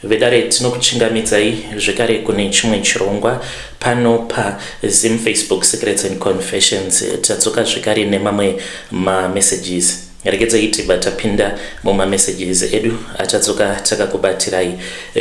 Vedare tinokuchingamidzai zvekare kune chimwe chirongwa pano paZim Facebook Secrets and Confessions. Tatsoka zvekare nemamwe messages. Regedzai tiba tapinda mumamessages edu atatsoka takakubatirai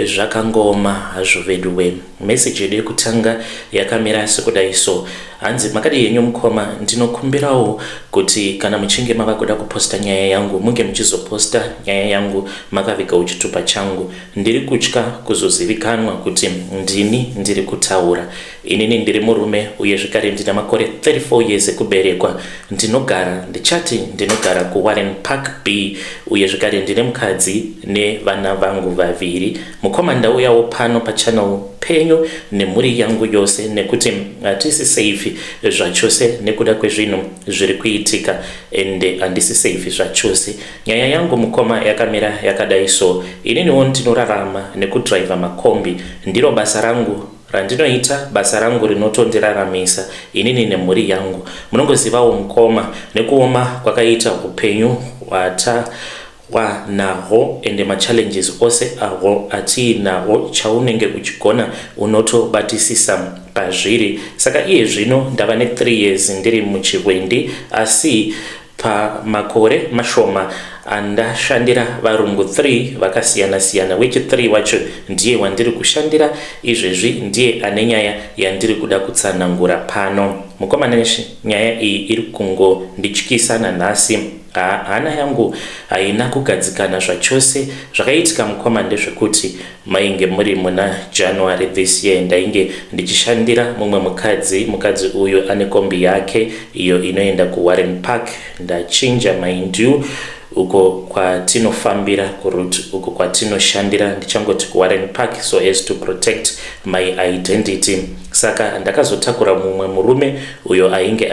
zvakangoma hazvo veduwe. Message yedu yekutanga yakamira sekudai so. Hanzi makadi yenyu mukoma ndinokumbirawo kuti kana muchinge mava kuda kuposta nyaya yangu munge muchizoposta nyaya yangu makaviga uchitupa changu. Ndiri kutya kuzozivikanwa kuti ndini ndiri kutaura. Inini ndiri murume uye zvekare ndina makore 34 years ekuberekwa. Ndinogara ku Warren Park B uye zvekare ndine mukadzi nevana vangu vaviri. Mukoma ndauyawo pano pachannel penyu nemhuri yangu yose nekuti hatisi safe zvachose nekuda kwezvinhu zviri kuitika ende handisi safe zvachose. Nyaya yangu mukoma yakamira yakadai so. Ininiwo ndinorarama nekudriva makombi. Ndiro basa rangu randinoita, basa rangu rinotondiraramisa inini nemhuri yangu. Munongozivawo mukoma nekuoma kwakaita upenyu wanaho ende machallenges ose aho atiinaho chaunenge uchigona unotobatisisa pazviri. Saka iye zvino ndava ne3 years ndiri muchivwendi, asi pamakore mashoma andashandira varungu 3 vakasiyana-siyana, wechi3 wacho ndiye wandiri kushandira izvezvi, ndiye ane nyaya yandiri kuda kutsanangura pano. Mukoma nyaya iyi iri kungondityisa nanhasi. Hana yangu haina kugadzikana zvachose. Zvakaitika mukoma ndezvekuti mainge muri muna January this year ndainge ndichishandira mumwe mukadzi uyu ane kombi yake iyo inoenda ku Warren Park. Ndachinja mind you uko kwatinofambira kuruti uko kwatinoshandira ndichangoti ku Warren Park so as to protect my identity. Saka ndakazotakura mumwe murume uyo ainge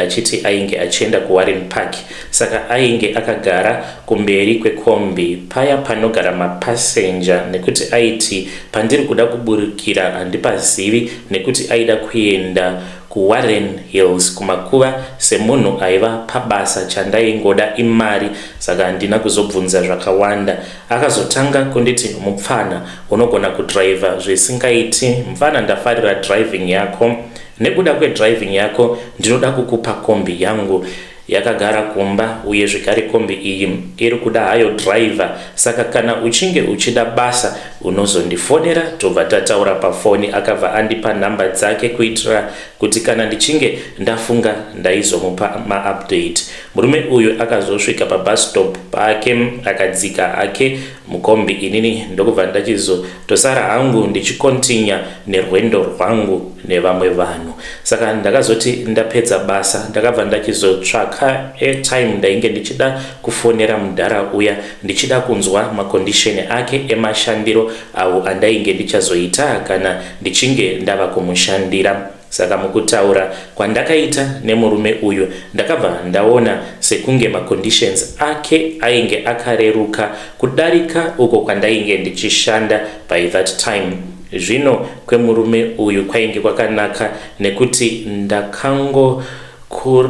achienda ku Warren Park. Saka ainge akagara kumberi kwekombi paya panogara mapassenger nekuti aiti pandiri kuda kuburukira handipazivi nekuti aida kuenda ku Warren Hills kumakuva semunhu aiva pabasa chandaingoda imari. Saka handina kuzobvunza zvakawanda. Akazotanga kunditi mupfana unogona kudriva zvisingaiti. Mupfana ndafarira driving yako. Nekuda kwedriving yako ndinoda kukupa kombi yangu yakagara kumba uye zvekare kombi iyi iri kuda hayo driver. Saka kana uchinge uchida basa unozondifonera tobva tataura pafoni. Akabva andipa nhamba dzake kuitira kuti kana ndichinge ndafunga ndaizomupa maupdate. Murume uyu akazosvika pabus stop pake akadzika ake mukombi. Inini ndokubva ndachizotosara hangu ndichikontinya nerwendo rwangu nevamwe vanhu. Saka ndakazoti ndapedza basa ndakabva ndachizotsvaka airtime ndainge ndichida kufonera mudhara uya ndichida kunzwa makondisheni ake emashandiro awo andainge ndichazoita kana ndichinge ndava kumushandira. Saka mukutaura kwandakaita nemurume uyu ndakabva ndaona sekunge maconditions ake ainge akareruka kudarika uko kwandainge ndichishanda by that time. Zvino kwemurume uyu kwainge kwakanaka nekuti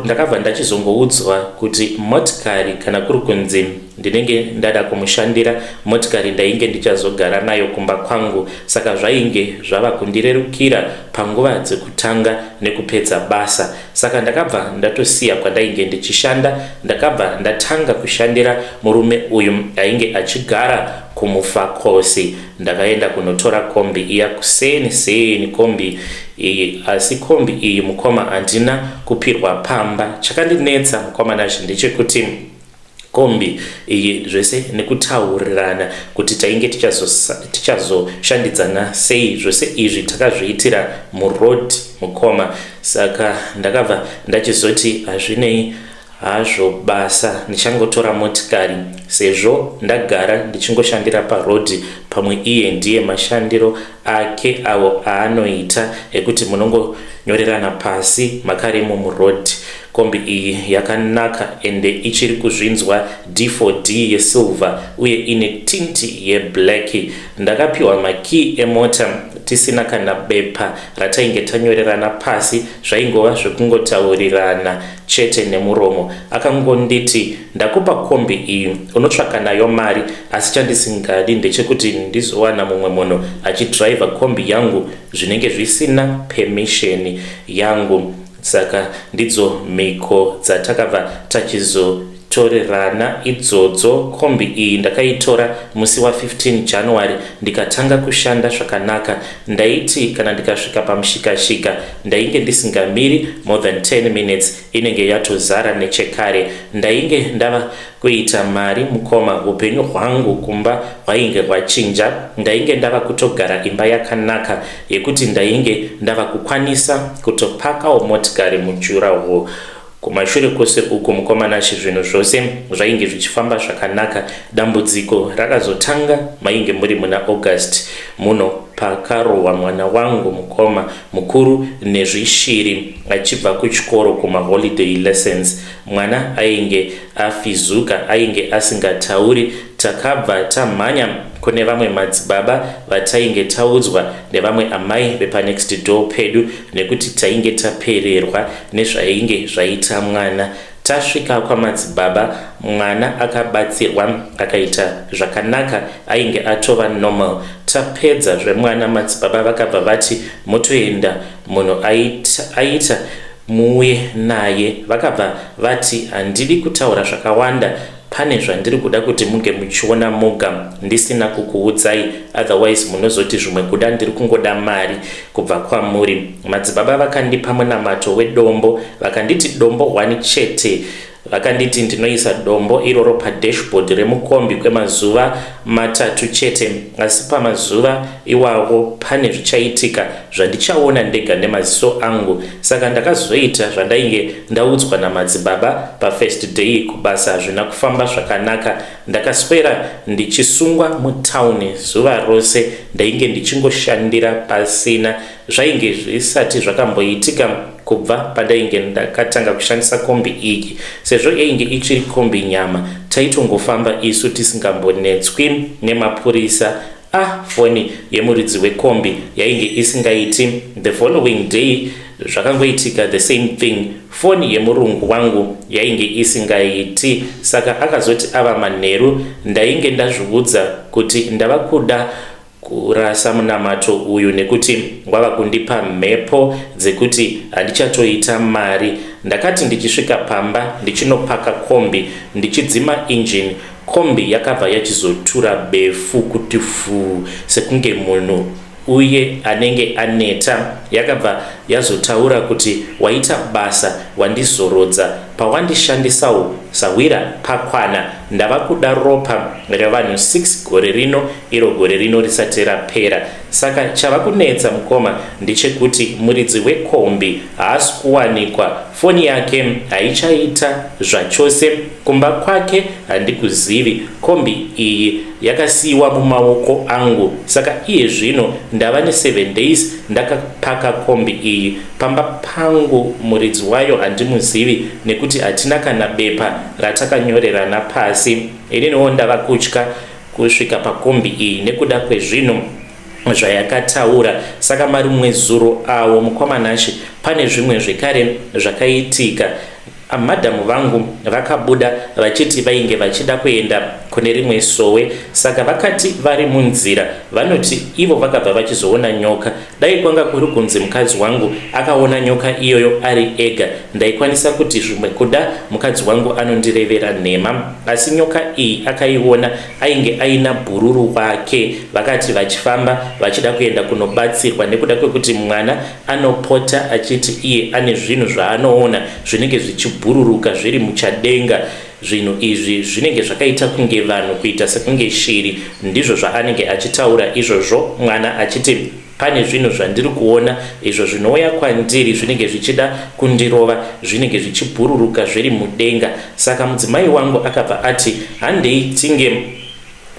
ndakabva ndachizongoudzwa kuti motikari kana kuri kunzi ndinenge ndada kumushandira motikari ndainge ndichazogara nayo kumba kwangu. Saka zvainge zvava kundirerukira panguva dzekutanga nekupedza basa. Saka ndakabva ndatosiya kwandainge ndichishanda ndakabva ndatanga kushandira murume uyu ainge achigara kumufakosi. Ndakaenda kunotora kombi iya kuseni kombi iyi, asi kombi iyi mukoma handina kupirwa pamba. Chakandinetsa mukoma nazvo ndechekuti kombi iyi zvese nekutaurirana kuti tainge tichazoshandidzana sei. Zvose izvi takazviitira muroad mukoma. Saka ndakabva ndachizoti hazvinei hazvo basa ndichangotora motikari sezvo ndagara ndichingoshandira parodhi pamwe iye ndiye mashandiro ake awo aanoita ekuti munongonyorerana pasi makare muroad kombi iyi yakanaka ende ichiri kuzvinzwa D4D yesilver uye ine tinti yeblack. Ndakapiwa makey emota tisina kana bepa ratainge tanyorerana pasi, zvaingova zvekungotaurirana chete nemuromo. Akangonditi, ndakupa kombi iyi unotsvaka nayo mari, asi chandisingadi ndechekuti ndizowana mumwe munhu achidriva kombi yangu zvinenge zvisina permission yangu. Saka ndidzo mhiko dzatakabva tachizotorerana idzodzo. Kombi iyi ndakaitora musi wa 15 January ndikatanga kushanda zvakanaka. Ndaiti kana ndikasvika pamushikashika ndainge ndisingamiri more than 10 minutes, inenge yatozara nechekare. Ndainge ndava kuita mari mukoma. Upenyu hwangu kumba hwainge hwachinja. Ndainge ndava kutogara imba yakanaka yekuti ndainge ndava kukwanisa kutopakawo motikari mujuraho. Kumashure kwose uku mukomana zvinhu zvose zvainge zvichifamba zvakanaka. Dambudziko rakazotanga mainge muri muna August muno pakarohwa mwana wangu mukoma mukuru nezvishiri achibva kuchikoro kuma holiday lessons. Mwana ainge afizuka, ainge asingatauri. Takabva tamhanya kune vamwe madzibaba vatainge taudzwa nevamwe amai vepa next door pedu nekuti tainge tapererwa nezvainge zvaita mwana. Tasvika kwamadzibaba, mwana akabatsirwa akaita zvakanaka, ainge atova normal. Tapedza zvemwana, madzibaba vakabva vati motoenda munhu aita muuye naye. Vakabva vati handidi kutaura zvakawanda, pane zvandiri kuda kuti munge muchiona moga ndisina kukuudzai, otherwise munozoti zvimwe kuda ndiri kungoda mari kubva kwamuri. Madzibaba vakandipa munamato wedombo, vakanditi dombo 1 chete. Vakanditi ndinoisa dombo iroro padashboard remukombi kwemazuva 3 chete, asi pamazuva iwawo pane zvichaitika zvandichaona ndega nemaziso angu. Saka ndakazoita zvandainge ndaudzwa namadzibaba pa1st day kubasa hazvina kufamba zvakanaka. Ndakaswera ndichisungwa mutauni zuva rose, ndainge ndichingoshandira pasina. Zvainge zvisati zvakamboitika kubva pandainge ndakatanga kushandisa kombi iyi. Sezvo yainge ichiri kombi nyama, taitongofamba isu tisingambonetswi nemapurisa. Foni yemuridzi wekombi yainge isingaiti. The following day zvakangoitika the same thing. Foni yemurungu wangu yainge isingaiti. Saka akazoti ava manheru ndainge ndazviudza kuti ndava kuda kurasa munamato uyu nekuti wava kundipa mhepo dzekuti handichatoita mari. Ndakati ndichisvika pamba ndichinopaka kombi, ndichidzima engine, kombi yakabva yachizotura befu kuti fu sekunge munhu uye anenge aneta. Yakabva yazotaura kuti waita basa, wandizorodza, pawandishandisawo sawira pakwana. Ndava kuda ropa revanhu 6 gore rino, iro gore rino risati rapera. Saka chava kunetsa mukoma ndechekuti muridzi wekombi haasi kuwanikwa. Foni yake haichaita zvachose, kumba kwake handikuzivi. Kombi iyi yakasiiwa mumaoko angu. Saka iye zvino ndava ne7 days ndakapaka kombi iyi. Pamba pangu muridzi wayo handimuzivi nekuti hatina kana bepa ratakanyorerana pasi. Ininiwo ndava kutya kusvika pakombi iyi nekuda kwezvinhu zvayakataura. Saka marimwe zuro awo mukomanashi pane zvimwe zvekare zvakaitika. Madhamu vangu vakabuda vachiti vainge vachida kuenda kune rimwe sowe. Saka vakati vari munzira vanoti ivo vakabva vachizoona nyoka. Dai kwanga kuri kunzi mukadzi wangu akaona nyoka iyoyo ari ega, ndaikwanisa kuti zvimwe kuda mukadzi wangu anondirevera nhema, asi nyoka iyi akaiona ainge aina bhururu wake. Vakati vachifamba vachida kuenda kunobatsirwa nekuda kwekuti mwana anopota achiti iye ane zvinhu zvaanoona zvinenge zvichibhururuka zviri muchadenga. Zvinhu izvi zvinenge zvakaita kunge vanhu, kuita sekunge shiri. Ndizvo zvaanenge achitaura izvozvo, mwana achiti pane zvinhu zvandiri kuona izvo zvinouya kwandiri zvinenge zvichida kundirova, zvinenge zvichibhururuka zviri mudenga. Saka mudzimai wangu akabva ati handei tinge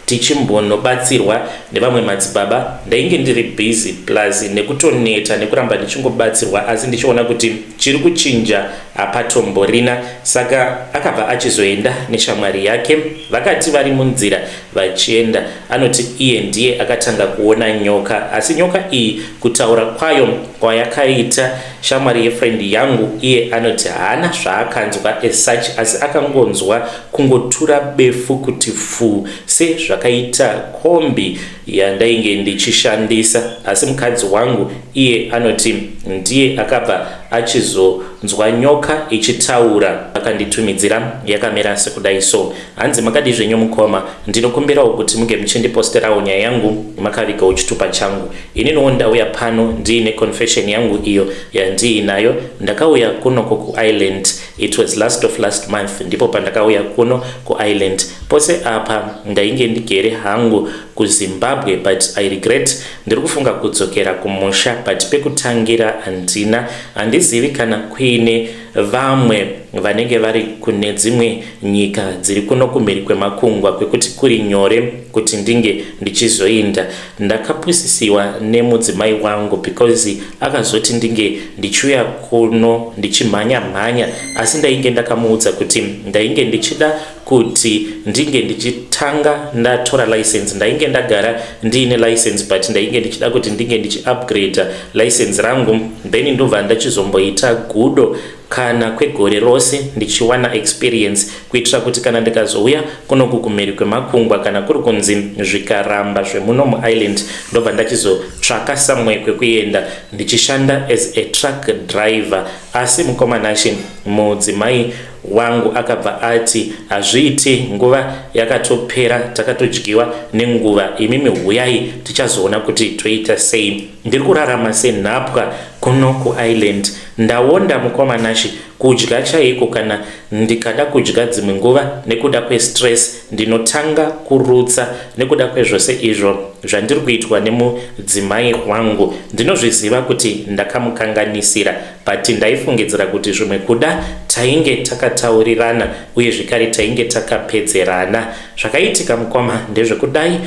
tichimbonobatsirwa nevamwe madzibaba. Ndainge ndiri busy plus nekutoneta nekuramba ndichingobatsirwa, asi ndichiona kuti chiri kuchinja apatomborina. Saka akabva achizoenda neshamwari yake, vakati vari munzira vachienda, anoti iye ndiye akatanga kuona nyoka. Asi nyoka iyi kutaura kwayo kwayakaita shamwari yefriend yangu, iye anoti haana zvaakanzwa as such, asi akangonzwa kungotura befu kuti fu sezvakaita kombi yandainge ndichishandisa. Asi mukadzi wangu iye anoti ndiye akabva achizonzwa nyoka ichitaura, akanditumidzira yakamera sekudai. So hanzi makadizve nyomukoma, ndinokumbirawo kuti muge muchindiposterawo nyaya yangu makavigawo chitupa changu. Ininiwo ndauya pano ndiine confession yangu iyo yandiinayo. Ndakauya kuno ku Island, it was last month, ndipo pandakauya kuno ku Island. Pose apa ndainge ndigere hangu ku Zimbabwe, but I regret ndiri kufunga kudzokera kumusha, but pekutangira handizivi kana kuine vamwe vanenge vari kune dzimwe nyika dziri kuno kumhiri kwemakungwa kwekuti kuri nyore kuti ndinge ndichizoinda. Ndakapusisiwa nemudzimai wangu because akazoti ndinge ndichiuya kuno ndichimhanya, asi ndainge ndakamuudza kuti ndainge ndichida kuti ndinge ndichitanga ndatora license. Ndainge ndagara ndiine license, but ndainge ndichida kuti ndinge ndichi-upgrade license rangu, then ndobva ndachizomboita gudo kana kwegore rose ndichiwana experience, kuitira kuti kana ndikazouya kuno kumhiri kwemakungwa kana kuri kunzi zvikaramba zvemuno muIsland, ndobva ndachizotsvaka somewhere kwekuenda ndichishanda as a truck driver. Asi mukomanashi mudzimai wangu akabva ati hazviiti, nguva yakatopera, takatodyiwa nenguva, imimi huyai tichazoona kuti toita sei. Ndiri kurarama senhapwa kuno kuIsland. Ndaonda mukomanashi kudya chaiko, kana ndikada kudya dzimwe nguva nekuda kwestress ndinotanga kurutsa nekuda kwezvose izvo zvandiri kuitwa nemudzimai wangu. Ndinozviziva kuti ndakamukanganisira, but ndaifungidzira kuti zvimwe kuda tainge takataurirana uye zvikari tainge takapedzerana. Zvakaitika mukoma ndezvekudai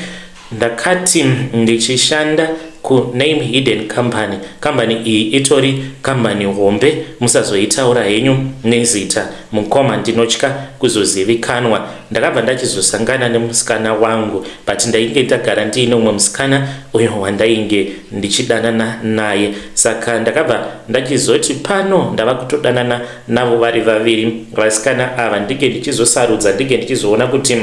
ndakati ndichishanda ku Name Hidden Company. Company iyi itori company hombe, musazoitaura henyu nezita. Mukoma ndinotya kuzozivikanwa. Ndakabva ndachizosangana nemusikana wangu, but ndainge ndagara ndiine umwe musikana uyo wandainge ndichidanana naye. Saka ndakabva ndachizoti pano ndava kutodanana navo vari vaviri. Vasikana ava ndinge ndichizosarudza, ndinge ndichizoona kuti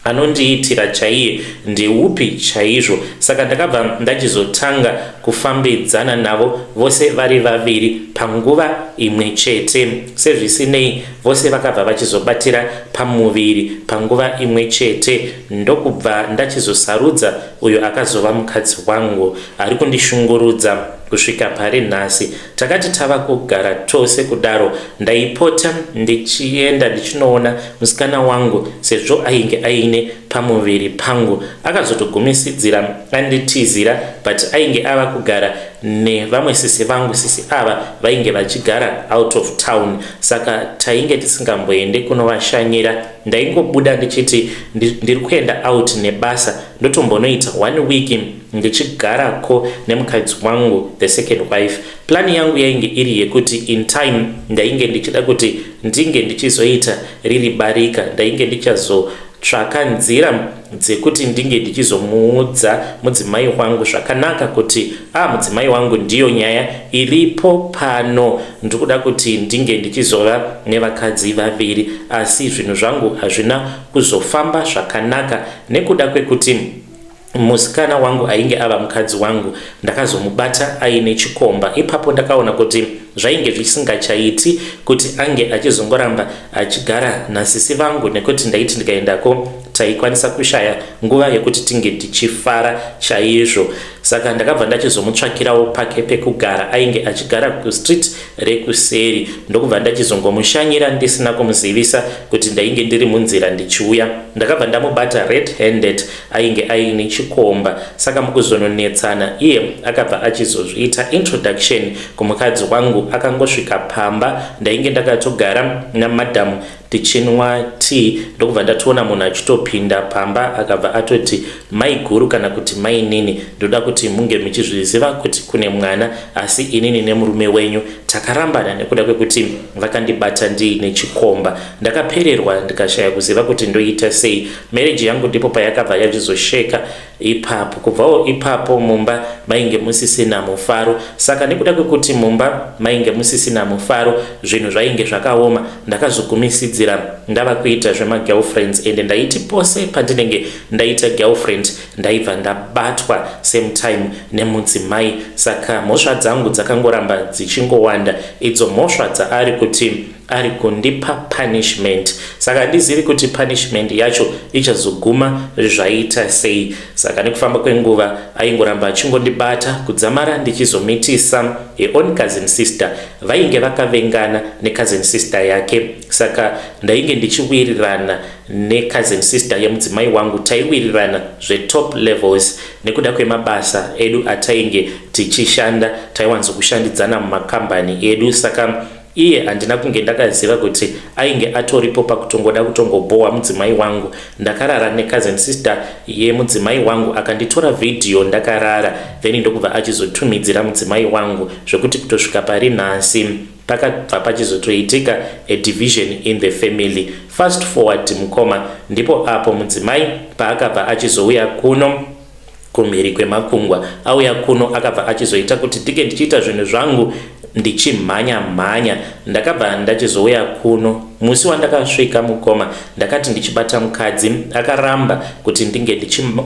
anondiitira chaiye ndeupi chaizvo. Saka ndakabva ndachizotanga kufambidzana navo vose vari vaviri panguva imwe chete. Sezvisinei vose vakabva vachizobatira pamuviri panguva imwe chete. Ndokubva ndachizosarudza uyo akazova mukadzi wangu ari kundishungurudza kusvika pari nhasi. Takati tava kugara tose kudaro, ndaipota ndichienda ndichinoona musikana wangu sezvo ainge aine pamuviri pangu. Akazotogumisidzira anditizira, but ainge ava kugara nevamwe sisi vangu. Sisi ava vainge vachigara out of town, saka tainge tisingamboende kunovashanyira. Ndaingobuda ndichiti ndiri kuenda out nebasa, ndotombonoita 1 week ndichigarako nemukadzi wangu, the second wife. Plani yangu yainge iri yekuti in time ndainge ndichida kuti ndinge ndichizoita riri barika, ndainge ndichazotsvaka nzira dzekuti ndinge ndichizomuudza mudzimai wangu zvakanaka kuti mudzimai wangu ndiyo nyaya iripo pano, ndikuda kuti ndinge ndichizova nevakadzi vaviri. Asi zvinhu zvangu hazvina kuzofamba zvakanaka nekuda kwekuti musikana wangu ainge ava mukadzi wangu ndakazomubata aine chikomba. Ipapo ndakaona kuti zvainge zvisingachaiti kuti ange achizongoramba achigara nasisi vangu, nekuti ndaiti ndikaendako taikwanisa kushaya nguva yekuti tinge tichifara chaizvo. Saka ndakabva ndachizomutsvakirawo pake pekugara. Ainge achigara kustreet rekuseri. Ndokubva ndachizongomushanyira ndisina kumuzivisa kuti ndainge ndiri munzira ndichiuya. Ndakabva ndamubata red handed, ainge aine chikomba. Saka mukuzononetsana iye akabva achizozviita introduction kumukadzi wangu. Akangosvika pamba, ndainge ndakatogara namadhamu ndichinwa tea ndokubva ndatoona munhu achitopinda pamba akabva atoti mai guru kana kuti mai nini, ndoda kuti munge muchizviziva kuti kune mwana, asi inini nemurume wenyu takarambana nekuda kwekuti vakandibata ndiine chikomba. Ndakapererwa ndikashaya kuziva kuti ndoita sei. Marriage yangu ndipo payakabva yachizosheka ipapo. Kubvawo ipapo mumba mainge musisina mufaro, saka nekuda kwekuti mumba mainge musisina mufaro zvinhu zvainge zvakaoma, ndakazogumisidzira ndava kuita zvema-girlfriends, ende ndaiti pose pandinenge ndaita girlfriend ndaibva ndabatwa same time nemudzimai. Saka mhosva dzangu dzakangoramba dzichingowanda, idzo mhosva dzaari kuti ari kundipa punishment. Saka ndizivi kuti punishment yacho ichazoguma zvaita sei. Saka nekufamba kwenguva aingoramba achingondibata kudzamara ndichizomitisa own cousin sister. Vainge vakavengana ne-cousin sister yake, saka ndainge ndichiwirirana ne-cousin sister yemudzimai wangu. Taiwirirana top levels nekuda kwemabasa edu atainge tichishanda, taiwanzokushandidzana mumakambani edu. Saka iye handina kunge ndakaziva kuti ainge atoripo pakutongoda kutongobowa mudzimai wangu. Ndakarara ne-cousin sister yemudzimai wangu, akanditora video ndakarara, then ndokubva achizotumidzira mudzimai wangu zvokuti kutosvika pari nhasi pakabva pachizotoitika a division in the family. Fast forward mukoma, ndipo apo mudzimai paakabva achizouya kuno kumhiri kwemakungwa, auya kuno akabva achizoita kuti ndike ndichiita zvinhu zvangu ndichimhanya. Ndakabva ndachizouya kuno musi wandakasvika mukoma, ndakati ndichibata mukadzi akaramba kuti ndinge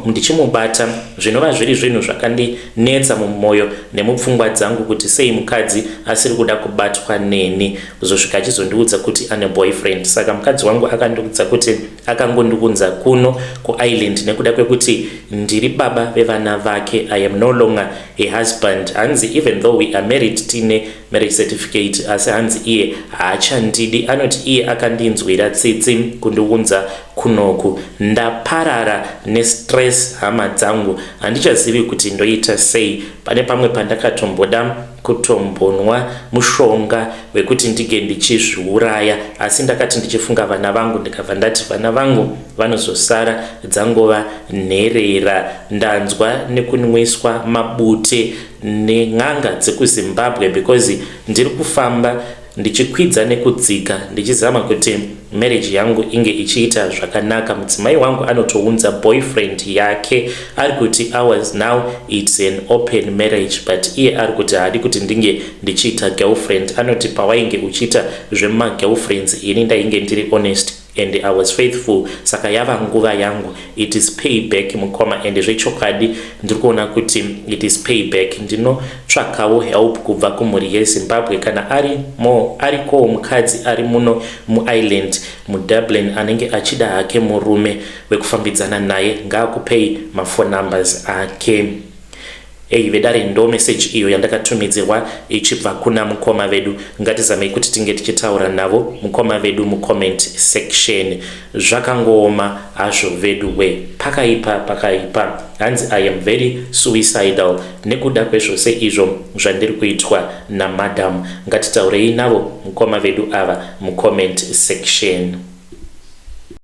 ndichimubata. Zvinova zviri zvinhu zvakandinetsa mumwoyo nemupfungwa dzangu kuti sei mukadzi asiri kuda kubatwa neni, kuzosvika achizondiudza kuti ane boyfriend. Saka mukadzi wangu akandiudza kuti akangondiunza kuno kuisland nekuda kwekuti ndiri baba vevana vake. I am no longer a husband. Hanzi even though we are married tine marriage certificate, asi hanzi iye haachandidi. Anoti iye akandinzwira tsitsi kundiunza kunoku. Ndaparara nestress hama dzangu, handichazivi kuti ndoita sei. Pane pamwe pandakatomboda kutombonwa mushonga wekuti ndige ndichizviuraya, asi ndakati ndichifunga vana vangu, ndikabva ndati vana vangu vanozosara dzangova nherera. Ndanzwa nekunwiswa mabute nen'anga dzekuZimbabwe because ndiri kufamba ndichikwidza nekudzika ndichizama kuti marriage yangu inge ichiita zvakanaka. Mudzimai wangu anotounza boyfriend yake ari kuti ours now it's an open marriage, but iye ari kuti haadi kuti ndinge ndichiita girlfriend. Anoti pawainge uchiita zvema-girlfriends ini ndainge ndiri honest and I was faithful, saka yava nguva yangu. It is payback mukoma, and zvechokwadi ndiri kuona kuti it is payback. Ndinotsvakawo help kubva kumhuri yeZimbabwe kana ariko mukadzi ari muno muisland muDublin anenge achida hake murume wekufambidzana naye, ngaakupei mafone numbers ake. Vedare ndo message iyo yandakatumidzirwa ichibva kuna mukoma vedu. Ngatizamei kuti tinge tichitaura navo mukoma vedu mucomment section. Zvakangooma hazvo vedu we, pakaipa. Hanzi I am very suicidal nekuda kwezvose izvo zvandiri kuitwa namadam. Ngatitaurei navo mukoma vedu ava mucomment section.